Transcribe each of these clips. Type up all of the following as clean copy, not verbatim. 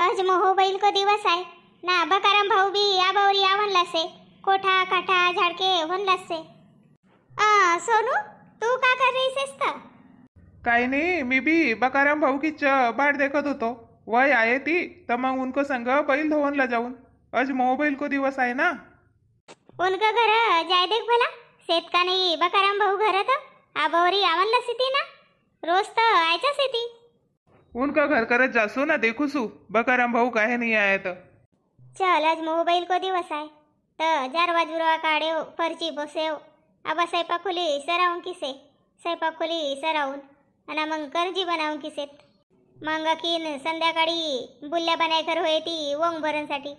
आज मोबाईल को दिवस आहे ना. बकाराम भाऊ बी आबावरी आवनला से. कोठा काठा झाडके होनला से. सोनू तू का कर रही सेस तर? काही नाही, मी बी बकाराम भाऊ की बाट देखत होतो. वय आहे ती तर मग उनको संग बैल धोवनला जाऊन. आज मोबाईल को दिवस आहे ना. उनका घर जाय देख भला. शेत का नाही बकाराम भाऊ घर तर आबावरी आवनला सिती ना. रोज तर आयचा सिती. उनका घर करत जासू ना देखूसू बकाराम भाऊ काहे नहीं आया तो. चल आज मोबाईल को दिवस आहे तर जारवा जुरवा काढेव फरची बसेव. आबा स्वयंपाक खोली सरावून किसे. स्वयंपाक खोली सरावून आणि मग करंजी बनावून किसेत. मग अखीन संध्याकाळी बुल्ल्या बनाय कर होय ती वंग भरणसाठी.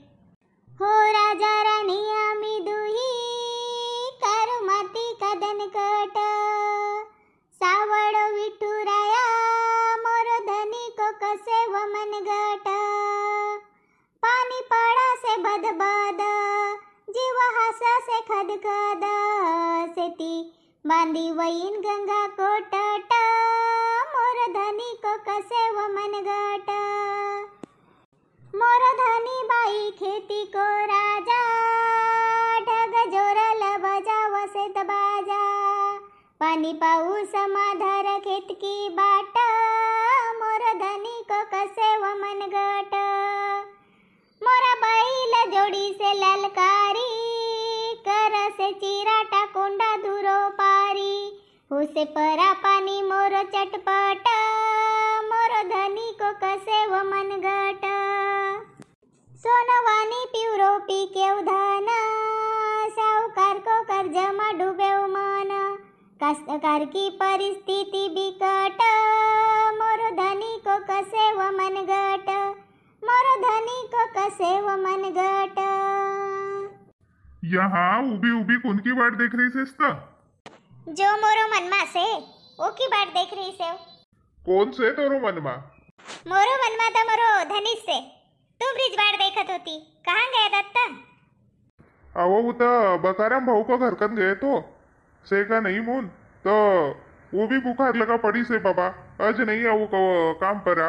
हो राजा राणी आम्ही दुही कर माती कदन कट. सावड विठुराया मोर धनी को कसे व मन गट. पाणी पड़ा से बदबद जीव हासा से खदखद. सेती बांधी वहीन गंगा को तट. मोर धनी को कसे व मन गट. मोर धनी बाई खेती को राजा. ढग जोरल बजाव सेत बाजा. पानी पाऊस माधर खेत की बाट. मोर धनी को कसे व मन गट. मोरा बैल जोड़ी से ललकारी. कर से चिराटा कोंडा दूरो पारी. उसे परा पानी मोर चटपट. मोर धनी को कसे व मन गट. सोनवानी पिवरो पी के उधान. साहूकार को कर्ज में डूबे मन. कास्तकार की परिस्थिति बिकट. मोर धनी को कसे व मन गट. मोर धनी को कसे व मन गट. यहाँ उभी उभी कौन की बाट देख रही सेस ता? जो मोरो मनमा से ओ की बाट देख रही से. कौन से तोरो मनमा? मोरो मनमा तो मोरो धनी से. तू ब्रिज बाट देखत होती. कहाँ गया दत्ता? अहो उता बकाराम भाऊ को घर कन गए तो से का नहीं मून तो वो भी बुखार लगा पड़ी से बाबा. आज नहीं आओ को काम परा.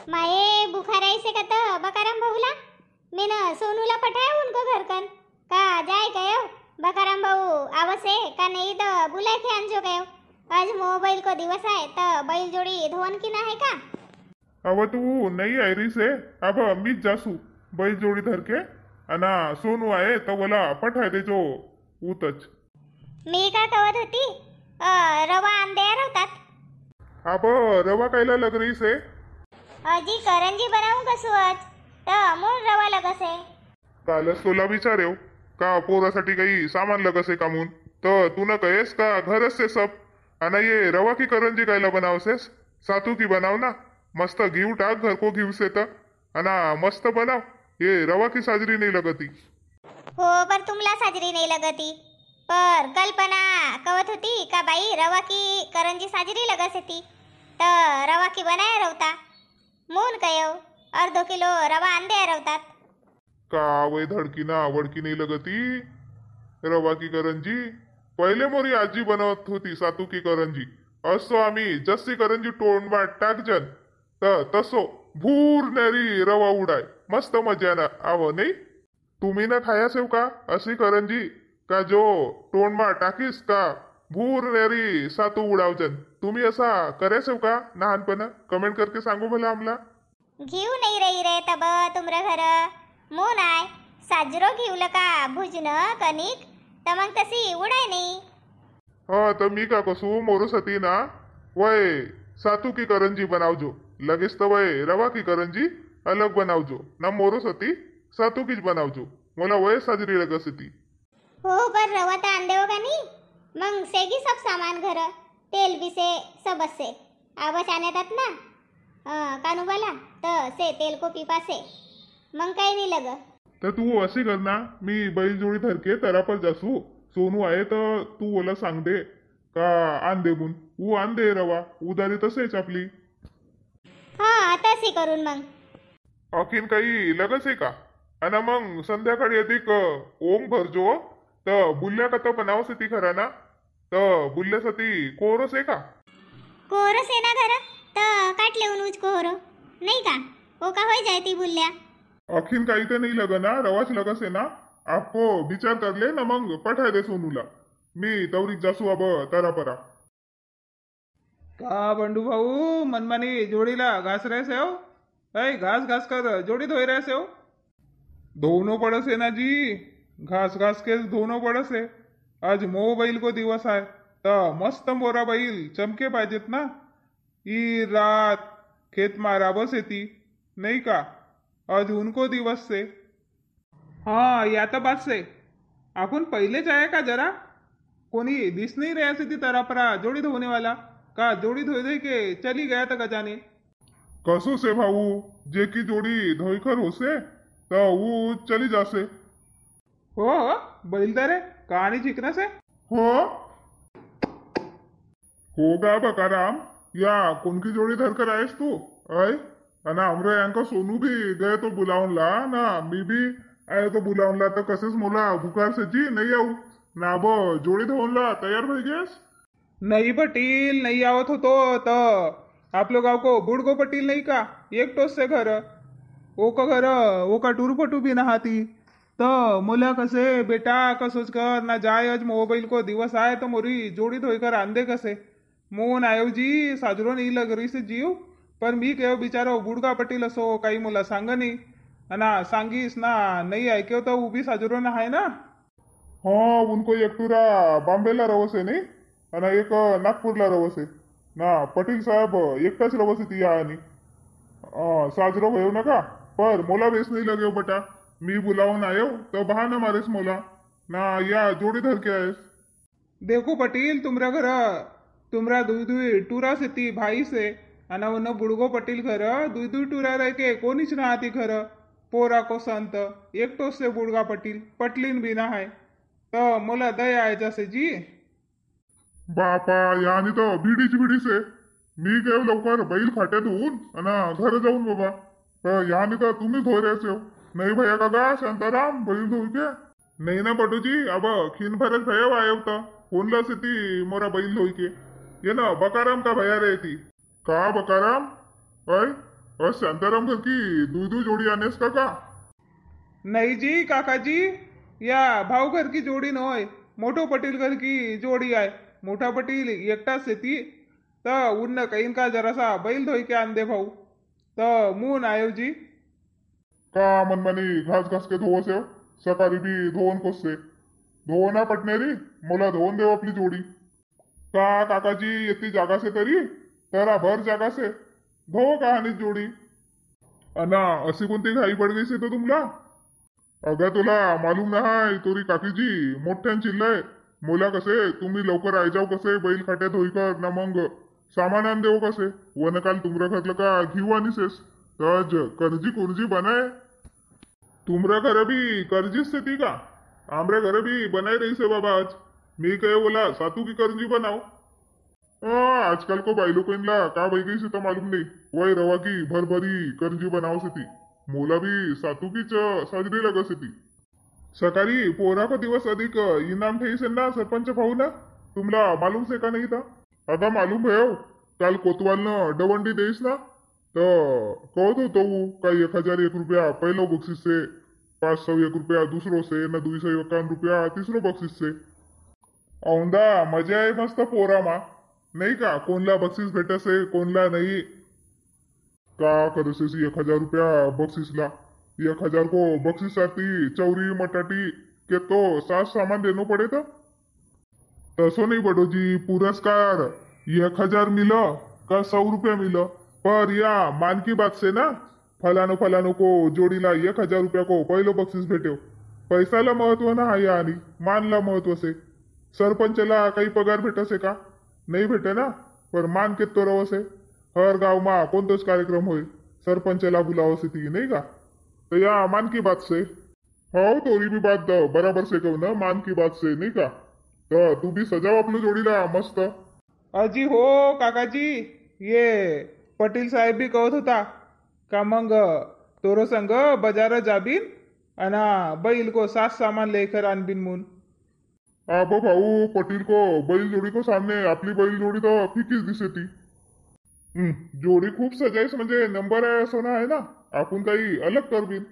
माये बुखार आई से कहता बकाराम भाऊला. मैंने सोनूला पठाया उनको घर कन. का जाए गयो बकाराम भाऊ आवसे का नहीं तो बुलाए के आंजो गयो. आज मोबाइल को दिवस है तो बैल जोड़ी धोवन की ना है का. अब तू नहीं आई रही से. अब अम्मी जासू बैल जोड़ी धर के अना सोनू आए तो बोला पठाय दे जो उतच. मी का कवत होती रवा आंदे होतात. अब रवा कायला लग रही से. अजी करंजी बनाऊं कसू आज तर मून रवा लगसे. कालच तुला विचारेव का पोरासाठी काही सामान लगसे का मून तर तू न कहेस का घरच से सब. आणि ये रवा की करंजी कायला बनावसेस. सातू की बनाव ना. मस्त घीव टाक घर को घीव से तर अना मस्त बनाव. ये रवा की साजरी नहीं लगती. हो पर तुमला साजरी नहीं लगती. पर कल्पना कवत होती का बाई रवा की करंजी साजरी लगस थी तर रवा की बनाया रवता. मून कयो अर्धो किलो रवा आंदे रवतात. का वही धड़की ना वड़की नहीं लगती रवा की करंजी. पहले मोरी आजी बनवत होती सातू की करंजी. असो आम्ही जस्सी करंजी टोंडबाट टाकजन तर तसो भूर नेरी रवा उडाय. मस्त मजा ना आव नाही. तुम्ही ना खायासेव का अशी करंजी का जो टोंडमा टाकीस का भूर नेरी सातू उडावजन. तुम्ही असा करायसेव का लहानपणा. कमेंट करके सांगू मला आम्हाला. घीव नाही रही रे तब तुमरा घर. मून आय साजरो घीवलं का भुजन कणिक तर मग तशी उडाय नाही. हाँ तर मी का कसू मोरू सती ना वय सातू की करंजी बनावजो. लगेच तर वय रवा की करंजी अलग बनावजो ना. मोरू सती सातू कीच बनावजो. मला वय साजरी लगस ती. हो पर रवा तर आंदे हो का नाही. मग सेगी सब सामान घर तेल बी से सब से आवच आणतात ना. कानूबाला तर से तेल को पीपा से मग काही नाही लग. तर तू असे कर ना. मी बैल जोडी धर के तरा पर जासू. सोनू आहे तर तू ओला सांग दे का आण दे बुन. ऊ आण दे रवा उदारी तसेच आपली. हा तशी करून मग. आणखीन काही लगस आहे का. आणि मग संध्याकाळी अधिक ओंग भरजो तर बुल्ल्या का तर बनावस ती खरा ना. तर बुल्ल्यासाठी कोरस आहे का. कोरस आहे ना घर तर काटले उन उच कोरो नाही का. ओ का हो जाए ती बुल्ल्या अखिन काही तर नाही लग ना रवाच लगस है ना आपको विचार कर ले ना मग पठाय दे सोनूला मी तवरीक जासू अब तरापरा का बंडू भाऊ मनमानी जोडीला घास रहे हो ऐ घास घास कर जोडी धोई रहे हो धोनो पड़स है ना जी घास घास के धोनो पड़स है आज मोबाइल को दिवस आहे तर मस्त मोरा बैल चमके पाहिजेत ना ई रात खेत माराबस येती नाही का आज उनको दिवस से हाँ या तो बात से आपण पहिलेच आहे का जरा कोणी दिस नहीं रहे सी तरपरा जोड़ी धोने वाला का जोड़ी धोई धोई के चली गया था गजाने कसो से भाऊ जे की जोडी धोईकर होसे तर वो चली जासे हो बैलदारे कहानी चिकना से हो होगा बकाराम या कोणकी जोडी धरकर आहेस तू अय आणि आमरे यांका सोनू भी गए तो बुलावून ला ना मी भी आए तो बुलावून ला तर कसेच मोला भुकार से जी नहीं आऊ ना अब जोडी धोवून ला तयार भई गेस नहीं पटील नहीं आवत होतो तो आप लोग गाँव को बुड़गो पटील नहीं का एक टोस से घर ओ का घर ओ का टूरपटू भी नहाती तो मोला कसे बेटा कसोच कर ना जाय आज मोबाइल को दिवस आए तो मोरी जोड़ी धोईकर आंदे कसे मोन आयो जी साजरो नहीं लग रही से जीव पर मी कहो बिचारो बुड़गा पटील असो काही मोला सांग नाही ना सांगीस ना नहीं ऐक्यो तो उभी साजरो ना है ना हाँ उनको एक टुरा बॉम्बेला रवसे नाही आणि एक नागपूरला रवसे ना पटेल साहेब एकटाच रवसे ती आणि साजरो भयो नका पर मोला बेस नहीं लगे बटा मी बुलावून आयो तो बहाना मारेस मोला ना या जोड़ी धर के आयस देखो पटील तुमरा दुई दुई टूरा से ती भाई से अना उन बुड़गो पटील घर दुई दुई टूरा रह के कोनीच ना आती घर पोरा को संत एक टोस से बुड़गा पटील पटलीन भी ना है तो मोला दया आहे जसे जी बापा यानी तो भिडीची भिडी से मी काय लवकर बैल फाट्यात होऊन आणि घर जाऊन बाबा तर यानी तर तुम्ही धोय रहे हो नहीं भैया काका शांताराम बैल धोई के नहीं ना पटूजी अब खीन भरत भैया आयो होता फोनला से ती मोरा बैल धोई के ये ना बकाराम का भैया रहे थी का बकाराम अय और शांताराम घर की दू दू जोड़ी आनेस का नहीं जी काका जी या भाऊ घर की जोड़ी नोय मोठो पटील घर की जोड़ी आहे मोठा पटील एकटाच से ती तर उन्न कैन का जरासा बैल धोई के आंदे भाऊ तर मून आयो जी का मनमानी घास घास के धोवस है सकाळी भी धोवन कोससे धोव ना पटनेरी मोला धोवन देव आपली जोडी का काकाजी येती जागा से तरी तरा भर जागा से धोव कहाणी जोडी अना अशी कोणती घाई पड गई से तो तुमला अगं तुला मालूम नाही तोरी काकीजी मोठ्यान चिल्लाय मोला कसे तुम्ही लवकर आई जाऊ कसे बैल खाट्यात धोईकर ना मग सामान आण देऊ कसे वन काल तुमरा घरलं का घेऊ आणीसेस तज कर्जी कुर्जी बनाय तुमरा घर भी कर्जीच से ती का आमरे घर भी बनाई रही से बाबा आज मी कहे बोला सातू की कर्जी बनाओ आजकल को भाई लोग का भाई गई से तो मालूम नहीं वही रवा की भर भरी कर्जी बनाओ से थी मोला भी सातू की साजरी लगा से थी सकाळी पोरा को दिवस अधिक इनाम ठेई से ना सरपंच भाऊ ना तुमला मालूम से का नहीं था अगा मालूम है काल कोतवाल न डवंडी देईस ना तो कहत होतो का 1001 रुपया पहलो बक्षीस से 501 रुपया दूसरो से न 251 रुपया तीसरो बक्षीस से औंदा मजा आहे मस्त पोरा मा नहीं का कोणला बक्षीस भेटसे कोणला नहीं का करसे 1000 रुपया बक्षीसला 1000 को बक्षीस आती चौरी मटाटी के तो सास सामान देनो पड़े था तसो नहीं बटो जी पुरस्कार 1000 मिलो का 100 रुपया मिलो पर या मान की बात से ना फलानो फलानो को जोड़ीला 1000 रुपया को पहलो बक्षीस भेटो पैसाला महत्व ना आहे आणि मानला महत्व से सरपंचला काही पगार भेटसे का नहीं भेटे ना पर मान के तो रवसे हर गाव मा कोणतोच कार्यक्रम होय सरपंचला बुलावसे ती नहीं का तो या मान की बात से हो तोरी भी बात बराबर से कहू ना मान की बात से नहीं का तो तू भी सजाव अपनी जोड़ीला मस्त अजी हो काकाजी ये पटेल साहेब भी कहत होता का मग तोरो संग बाजार जाबीन अना बैल को सास सामान लेकर आणबीन मून अब भाऊ पटेल को बैल जोड़ी को सामने आपली बैल जोड़ी तो फिकीच दिसे ती जोड़ी खूप सजाईस म्हणजे नंबर आहे असो ना आहे ना आपण काही अलग करबीन.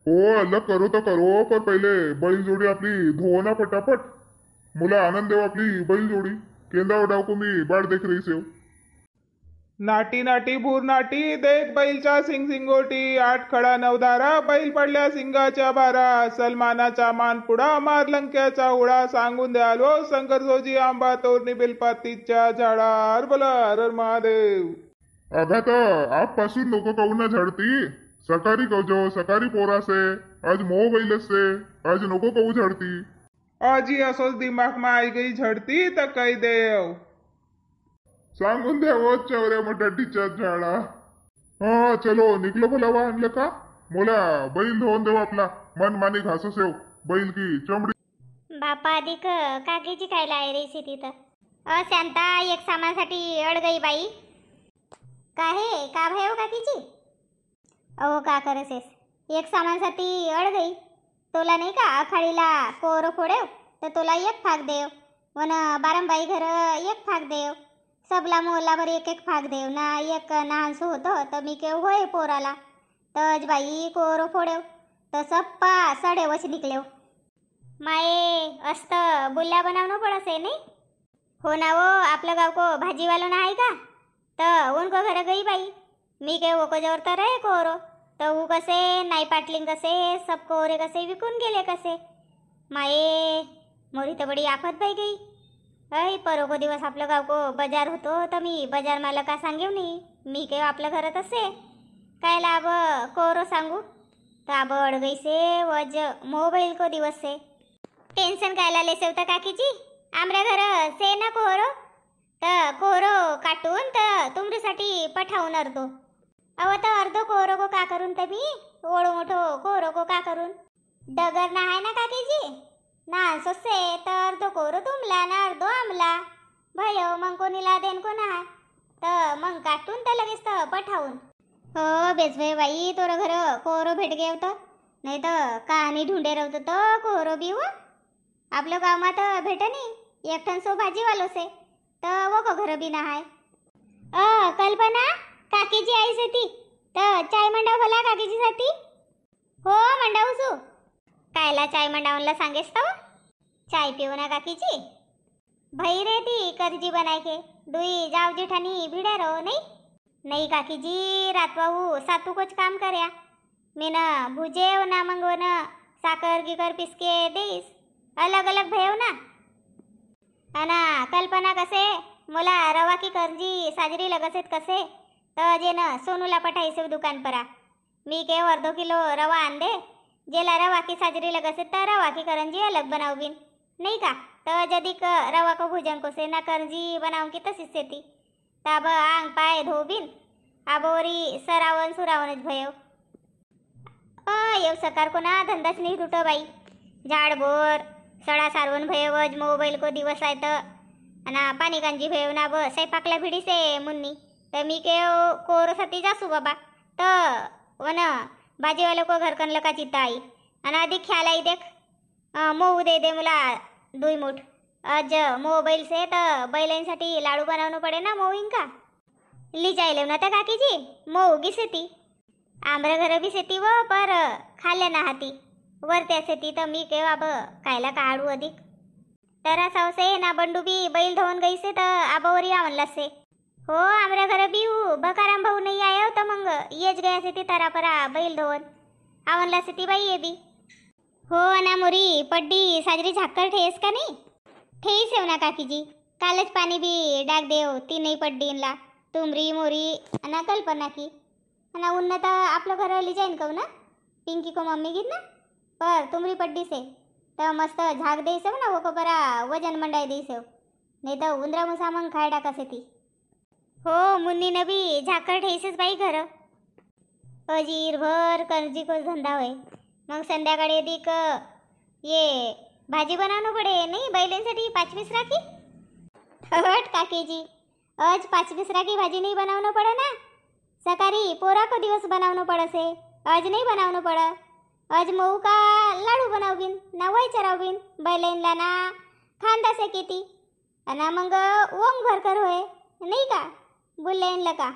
हो अलग करो तर करो, पर पहिले बैल जोडी आपली धुवो ना पटापट. मुला आनंद देव आपली बैल जोडी. केंद्रावर डावको मी बाळ देख रही सेव. नाटी नाटी भूर नाटी देख बैलच्या सिंग सिंगोटी, आठ खडा नवधारा बैल पडल्या सिंगाच्या बारा, सलमानाचा मान पुढा मार लंक्याचा उडा, सांगून द्यालो शंकर जोजी आंबा तोरणी बेलपातीच्या झाडा. हर बोला हर महादेव. अगा तर आपपासून लोक काऊन ना झडती. सकारी कवजो सकारी पोरासे, आज बैल से आज नको कऊ झडती. आजी असोच दिमाग मा आई गई झडती तर काही देव. सांगून द्यावं चवऱ्या मटाटीच्या झाडा. हा चलो निकलो बोलावा आणलं का. मोला बैल धुवून देऊ आपला. मन मानी घास सेव बैल की चमडी. बापा अधिक काकीची खायला आहे रे तिथं. शांता एक सामानसाठी अडगई बाई. का हे का भाई हो काकीची. अहो का करसेस एक सामानसाठी अडगई. तोला नाही का आखाडीला कोर फोडेव तर तुला एक फाक देव, वन बारंबाई घर एक फाक देव, सबला मोहल्लाभर एक एक फाक देव ना. एक नानसू होतं तर मी केव होय पोराला तज बाई कोर फोडेव तर सप्पा सडेवच निकलेव. माये असत बुल्ल्या बनावणं पडसे नाही. हो ना वो आपलं गाव को भाजीवालो ना आहे का तर उनको घर गई बाई. मी के वो को जोर तर आहे कोरो तर ऊ कसे नाही पाटलिंग कसे सब कोरे कसे विकून गेले कसे. माये मोरी तर बडी आफत बाई गई. अय परो को दिवस आपलं गाव को बाजार होतो तर मी बाजार मला का सांगेव नाही. मी के आपल्या घरात असे काय लाभ कोरो सांगू तर आब अडगई से वज मोबाईल को दिवस से. टेन्शन कायला लेसेवता काकीची. आमऱ्या घर से ना कोरो तर कोरो काटून तर तुमच्यासाठी पठावून अर्धो. अव तर अर्धो कोरो को का करून तर मी ओढो मोठो कोरो को का करून डगर ना आहे ना काकीजी ना सोसे तर अर्धो कोरो तुमला ना अर्धो आमला भयो मग कोणीला देन कोणा आहे तर मग काटून तर लगेच तर पठावून. हो बेस भाई बाई तोर घर कोरो भेट गे होतं नाही तर कहाणी ढूंढे रवत तो कोरो बी व आपल्या गावात भेट नाही. एकठण सो भाजीवालो से तर वो को घर बी ना आहे. कल्पना काकीची आई से ती तर चाय मंडाव भला काकीजीसाठी. हो मंडावू सू. कायला चाय मंडावनला सांगेस तो चाय पिऊ ना काकीची. भाई रे ती करजी बनाय के दुई जाव जेठानी भिड्या रो नाही. नाही काकीजी रातवाऊ सातू कुछ काम कर्या मी ना भुजेव ना मंगव ना साकर गिकर पिसके देईस अलग अलग भेव ना. अना कल्पना कसे मला रवा की करजी साजरी लगसेत कसे तर जे ना सोनूला पठाईसे दुकान परा. मी के अर्धो किलो रवा आण दे. जेला रवा की साजरी लगसेत तर रवा की करंजी अलग बनाव बिन नाही का तर जदिक रवा को भुजन को से ना करंजी बनाव की तशीच सेती ताब आंग पाय धोबिन आबोरी सरावन सुरावनच भयव. येव सकार को ना धंदाच नाही तुटो बाई. झाडभोर सडा सारवण भयवज मोबाईल को दिवस आहे तर आणि पाणी कांजी भयव ना ब स्वयंपाकला भिडीसे मुन्नी तर मी के कोरोसाठी जासू बाबा तर वन भाजीवाले को घर कनल का चित्ता आई आणि आधी ख्याल आई देख मोऊ दे मला 2 मूठ. आज मोबाईल से तर बैलांसाठी लाडू बनवणं पडे ना मोईन का लिजायले ना तर काकीजी मोऊ गी सेती आमरा घर बी सेती व पर खाल्ल्या ना हाती वर त्या सेती तर मी के बाब कायला काढू अधिक तर सावसे ना बंडू बी बैल धुवून गईसे तर आबावरी आवनला से. हो आमऱ्या घर बी बकाराम भाऊ नाही आयो तर मग येच गया सेती तरापरा बैल धुवून आवनला सेती बाई ये बी. हो ना मोरी पड्डी साजरी झाकर ठेस का नाही ठेईस येऊ ना काकीजी. कालच पाणी बी डाग देव तीनही पड्डीनला तुमरी मोरी आणि कल्पना की आणि उन्नत आपलं घर लिजाईन कहू ना पिंकी को मम्मी गीत ना पर तुमरी पड्डी से तर मस्त झाग देईसव ना वो बरा वजन मंडाई देईसव नाही तर उंदरा मुसा मग खाय टाकासे ती. हो मुन्नी नबी झाकर ठेसेस बाई घर अजीर भर करजी को धंदा होय मग संध्याकाळी दिक ये भाजी बनावणं पडे नाही बैलांसाठी 5 राखी. हट काकीजी आज 5 राखी भाजी नाही बनावणं पडे ना. सकाळी पोरा को दिवस बनावणं पडसे आज नाही बनावणं पड. आज मऊ का लाडू बनावबीन ना वय चरावबीन बैलांना ना खांदा से किती आणि मग ओम भर कर होय नाही का बुल्लेनला का.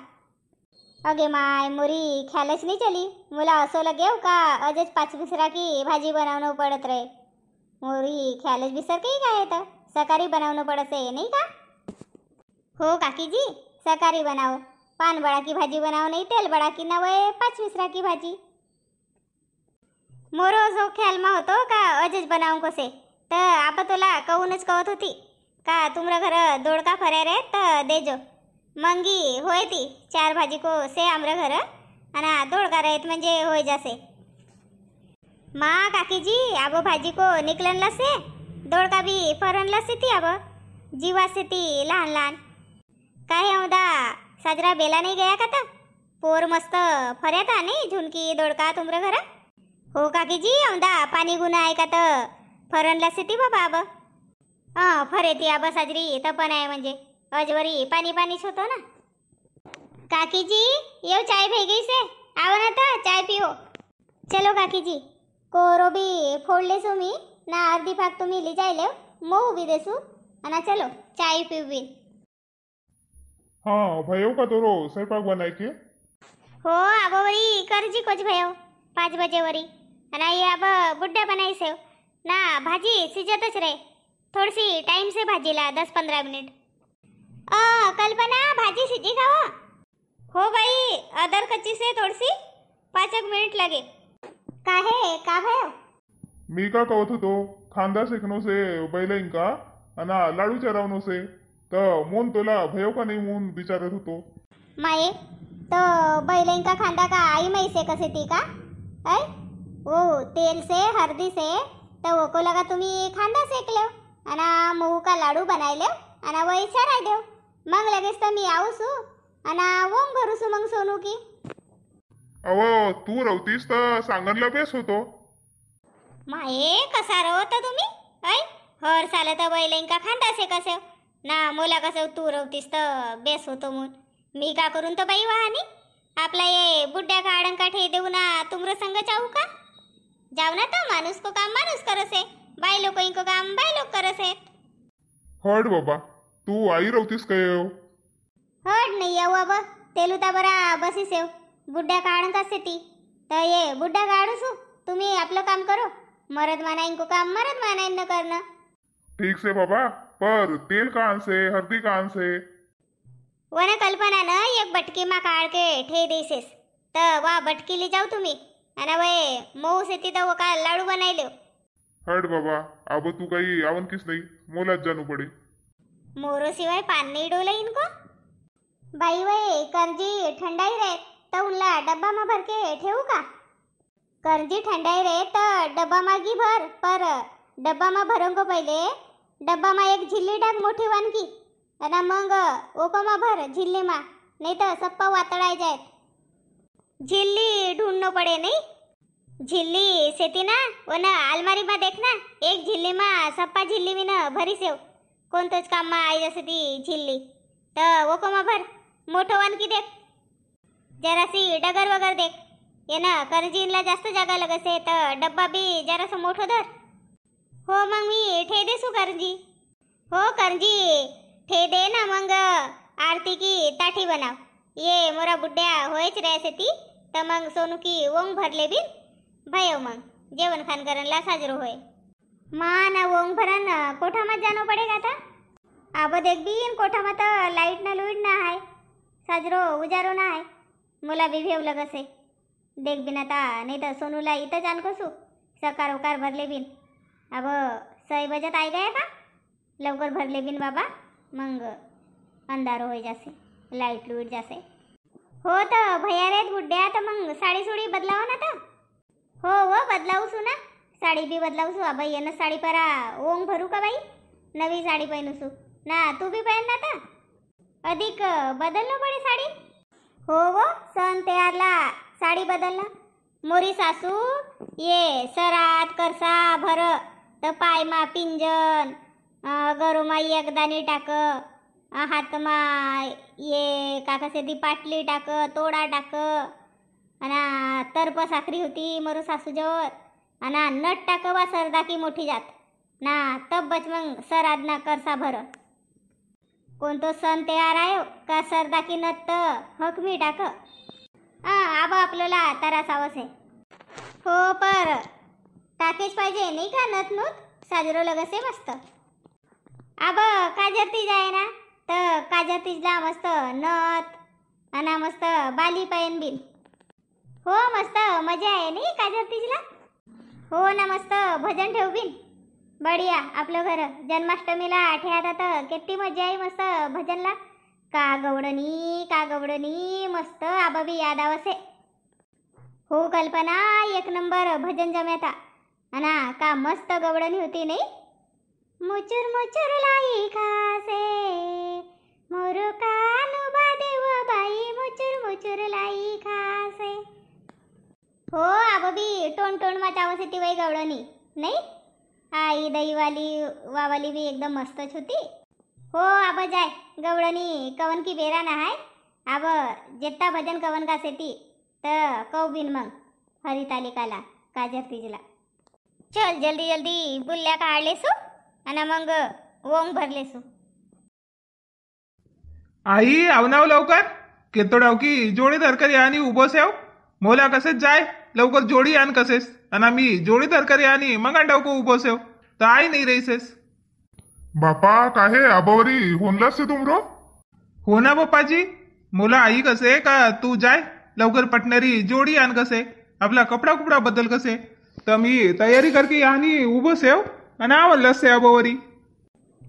अगे माय मोरी ख्यालच नहीं चली मोला असो लगे का अजच 5 मिसरा की भाजी बनावणं पडत रहे मोरी ख्यालच बिसर काही काय येतं सकारी बनावणं पडत आहे नाही का हो काकीजी सकारी बनाओ पान बड़ा की भाजी बनाओ नहीं तेल बड़ा की ना वय 5 मिसरा की भाजी मोरो जो ख्याल मा होतो का अजच बनावं कसे तर आप तुला कहूनच कहत होती का तुमरा घर दोडका फरे रे तर देजो मंगी होय ती 4 भाजी को से आमरा घर आणि दोडका रहेत म्हणजे होय जासे मा काकीजी आबो भाजी को निकलन लसे दोडका बी फरन लसे ती आबो जीवा से ती लहान लहान काय औदा साजरा बेला नाही गया का ता पोर मस्त फर्याता नाही झुनकी दोडका तुमरा घर हो काकीजी औदा पाणी गुना आहे का तर फरन लसे ती बाबा आबा फरे ती आबा साजरी तपन आहे म्हणजे अजवरी पाणी पाणीच होतो ना काकीजी येव चाय भई गई से आओ ना तर चाय पिओ चलो काकीजी कोरो बी फोडले सो मी ना अर्धी भाग तुम्ही ली जायले मोऊ बी देसू आणि चलो चाय पिऊ बी हाँ भयो का तोरो स्वयंपाक बनाय के हो आबावरी करजी कोच भयो 5 बजे वरी आणि ये अब बुड्ढा बनाई से ना भाजी सिजतच रे थोडीशी टाइम से भाजीला 10-15 मिनिट कल्पना भाजी सीधी खाओ हो भाई अदर कच्ची से थोड़ी 5 मिनट लगे काहे का भयो मी का कहत होतो खांदा शेकनो से बैलाइन का आणि लाडू चरावनो से तर मोन तोला भयो का नाही मोन विचारत होतो माये तो बैलें का खांदा का आई मई से कसे ती का ऐ वो तेल से हल्दी से तो वो को लगा तुम्ही खांदा सेक लो आणि महू का लाडू बनाय लो आणि वही चराय देव मग लगेच तर मी आऊसू आणि वोंग भरूसू मग सोनू की अव तू रवतीस तर सांगनला बेस होतो माये कसा रवता तुम्ही ऐ हर साल तर बैलें का खांदा से कसे ना मोला कसं तू रवतीस तर बेस होतो म्हणून मी का करून तर बाई वाहनी आपला ये बुड्ढ्या का आडंका ठे देऊ ना तुमरो संग जाऊ का जाऊ ना तो माणूस को काम माणूस करसे बाई लोक को काम बाई लोक करसे हट बाबा तू आई रवतीस काय हट नाही येऊ अब तेलुता बरा बसी सेव बुड्ढ्या का आडंका से ती तर ये बुड्ढा का आडूसू तुम्ही आपलं काम करो मरद मानाइन को काम मरद मानाइन न करना ठीक से बाबा पर तेल कहाँ से हल्दी कहाँ से वन कल्पना न एक बटकी मा काढ के ठे देसेस तर वा बटकी ले जाऊ तुम्ही आणि वय मऊ से ती तर का लाडू बनायले हट बाबा अब तू काही आवन किस नाही मोलाच जानू पडे मोरो सिवाय पान नहीं डोले इनको बाई वय करजी ठंडाई रहे तो उनला डब्बा में भर के ठेवू का करजी ठंडाई रहे तो डब्बा में घी भर पर डब्बा में भरों को पहले डब्बा में एक झिल्ली डाक मोठी वानकी आणि मग ओकोमा भर झिल्ली मा नहीं तो सप्पा वातड़ाई जाए झिल्ली ढूंढनो पड़े नहीं झिल्ली सेती ना वो ना अलमारी में देखना एक झिल्ली में सप्पा झिल्ली में ना भरी सेव कोणतंच काम मा आई जसे ती झिल्ली तर ओकोमा भर मोठो वानकी देख जरासी डगर वगर देख ये ना करजीनला जास्त जागा लगसे तर डब्बा बी जरासं मोठो धर हो मग मी ठे देसू करजी हो करजी ठे दे ना मग आरती की ताठी बनाव ये मोरा बुड्ढ्या होयच रहे ती तर मग सोनू की वोंग भरले बिन भयो मग जेवण खान करनला साजरो होय मा ना वोंग भरन कोठा मत जानो पडेगा था अब देख बीन कोठा मत लाईट ना लुईट ना आहे साजरो उजारो ना आहे मुला बी भेव लगसे देख बिन आता नाही तर सोनूला इथं जान कसू सकार उकार भरले बिन अब 6 बजत आई गया का लवकर भरले बिन बाबा मग अंधारो हो जासे लाईट लुईट जासे हो तर भैया रे बुड्ढ्या तर मग साडी सोडी बदलावा ना तर हो हो बदलावसू ना साडी बी बदलावसू अब येणं साडी परा ओंग भरू का बाई नवी साडी पहनूसू ना तू बी पहन ना तर अधिक बदलनो पडे साडी हो वो सण तयारला साडी बदलना मोरी सासू ये सरात करसा भर तर पायमा पिंजन गरुमा एक दाणी टाक हातमा ये काकासे दी पाटली टाक तोडा टाक आणि तरप साखरी होती मरू सासूजवळ आणि नट टाक वा सरदाकी मोठी जात ना तब्बच मग सराद ना करसा भर कोणतो सण तयार आयो का सरदाकी नत हकमी टाक आबा आपल्याला तरासावंच आहे. हो पर टाकेच पाहिजे नाही का नत साजरो लगसे मस्त. आबा काजरतीज आहे ना तर काजरतीजला मस्त नथ आणि मस्त बाली पैन बिन. हो मस्त मजा आहे नाही काजरतीजला. हो ना मस्त भजन ठेव बिन बढिया आपलं घर जन्माष्टमीला ठेवायला तर किती मजा आहे मस्त भजनला. का गवडणी मस्त आबा बी याद आवसे. हो कल्पना एक नंबर भजन जम्याता अना का मस्त गवडणी होती नाही. मुचुर मुचुर लाई खासे मोर कानु बादेव बाई मुचुर मुचुर लाई खासे. हो आबा बी टोन टोन मचावस ती वय गवडणी नाही. आई दहीवाली वावाली बी एकदम मस्तच होती. हो आबा जाय गवडणी कवन की बेरा ना हाय. आब जेत्ता भजन कवन का सेती तर कौ बिन मग हरितालिकाला काजरतीजला. चल जल्दी जल्दी बुल्ल्या काढलेसू आणि मग ओंग भरलेसू. आई आवनाव लवकर केतोडाव की जोडी तरकारी आणि उभो सेव मोला कसेच जाय लवकर जोडी आण कसेस आणि मी जोडी तरकारी आणि मग अंडाव को उभो सेव तर आई नाही रहीसेस. बापा काहे आबावरी होनलास से तुमरो. हो ना बाप्पाजी मोला आई कसे का तू जाय लवकर पटणारी जोडी आण कसे आपला कपडा कुपडा बदल कसे तर मी तयारी करके आणि उभो सेव आणि आवडलं से आबावरी.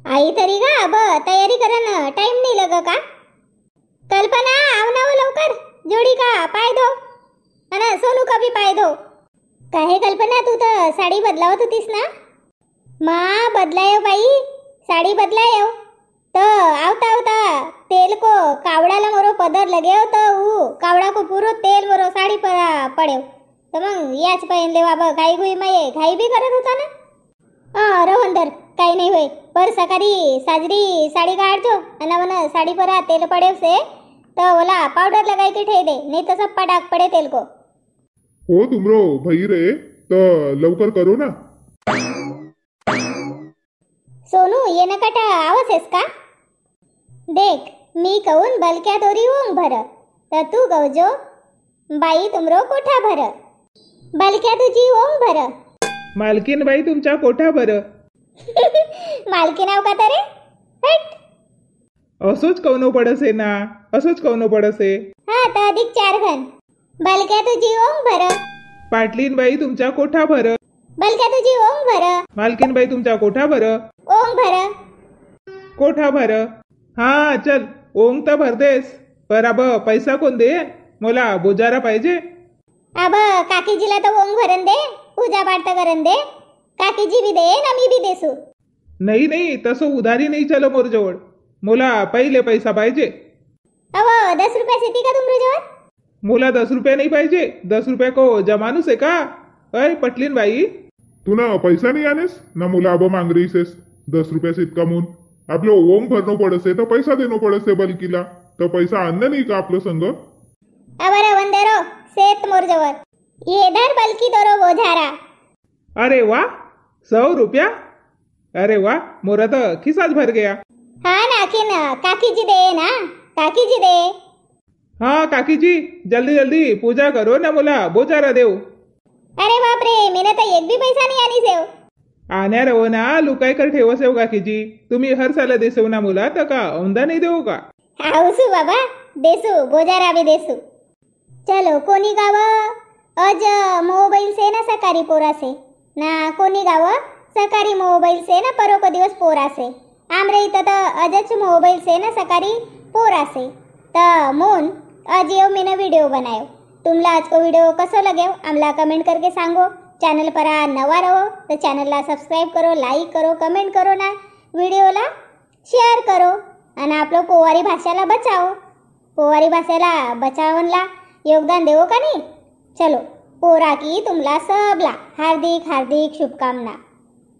आई तरी का अब तयारी करन टाइम नाही लग का. कल्पना आवनाव लवकर जोडी का पाय धो आणि सोनू का भी पाय धो. काहे कल्पना तू तर साडी बदलावत होतीस ना. माँ बदलायो बाई साड़ी बदलायो तो आवता आवता तेल को कावड़ाला मोरो पदर लगे हो तो वो कावड़ा को पूरो तेल मोरो साड़ी पर पड़े तो मग याच पहन ले बाबा घाई घुई में घाई भी करत होता ना. रहो अंदर काही नाही होय पर सकाळी साजरी साड़ी काढजो आणि मन साड़ी पर तेल पड़े से तो बोला पाउडर लगाई के ठे दे नहीं तो सब पटाक पड़े तेल को. हो तुमरो भई रे तर लवकर करो ना. सोनू ये नकाटा आवसेस का. देख मी कहून बलक्या दोरी ओंग भर तर तू गवजो बाई तुमरो कोठा भर. बलक्या तुझी ओंग भर. मालकीन बाई तुमच्या कोठा भर. मालकी नाव का तरे हट. असोच कवनो पडसे ना असोच कवनो पडसे. हा तर अधिक 4 घन. बलक्या तुझी ओंग भर. पाटलीन बाई तुमच्या कोठा भर. बलक्या तुझी ओंग भर. मालकीन बाई तुमच्या कोठा भर. ओंग भर. कोठा भर. हा चल ओंग तर भर देस पर अब पैसा कोण दे मला बोजारा पाहिजे. अब काकीजीला तर ओंग भरन दे पूजा पाठ करन दे. काकीजी भी दे ना मी भी देसू. नाही नाही तसं उधारी नाही चलो मोर जवळ मला पहिले पैसा पाहिजे. अव 10 रुपये सेती का तुमरो जवळ. मोला 10 रुपये नाही पाहिजे 10 रुपये को जमानूस आहे का. अय पटलीन बाई तू ना पैसा नाही आनेस ना मुला आबा मांग रहीसेस 10 रुपये से इतका मून आपलं ओंग भरणं पडसे तर पैसा देणं पडसे बलकीला तर पैसा आणणं नाही का आपलं संग. अबर वंदेरो सेत मोर जवळ ये धर बलकी तोरो बोझारा. अरे वाह 100 रुपया. अरे वाह मोरा तर खिसाच भर गया. हा नाखिन काकीजी दे ना काकीजी दे. हाँ काकीजी जल्दी जल्दी पूजा करो ना मोला बोजारा देव. अरे बाप रे मैंने तो एक भी पैसा नहीं आनी सेव. आण्या रहो ना लुकाई कर ठेव सेव काकीजी तुम्ही हर साला देसो ना मुला तर का औंदा नाही देऊ का. आवसू बाबा देसू बोजारा भी देसू. चलो कोणी गाव अज मोबाईल से ना सकारी पोरा से ना कोणी गाव सकारी मोबाईल से ना परोको दिवस पोरा से. आमरे इथं तर अजच मोबाईल से ना सकारी पोरा से तर मोन आज येऊ मैंने वीडियो बनायो. तुमला आज को वीडियो कसो लगे आमला कमेंट करके सांगो. चैनल पर नवा रहो तो चैनल ला सब्सक्राइब करो लाइक करो कमेंट करो ना वीडियोला शेअर करो आणि आपलं पोवारी भाषाला बचाओ. पोवारी भाषेला बचावनला योगदान देवो का नाही. चलो पोरा की तुमला सबला हार्दिक हार्दिक शुभकामना.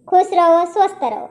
खुश रहो स्वस्थ रहो.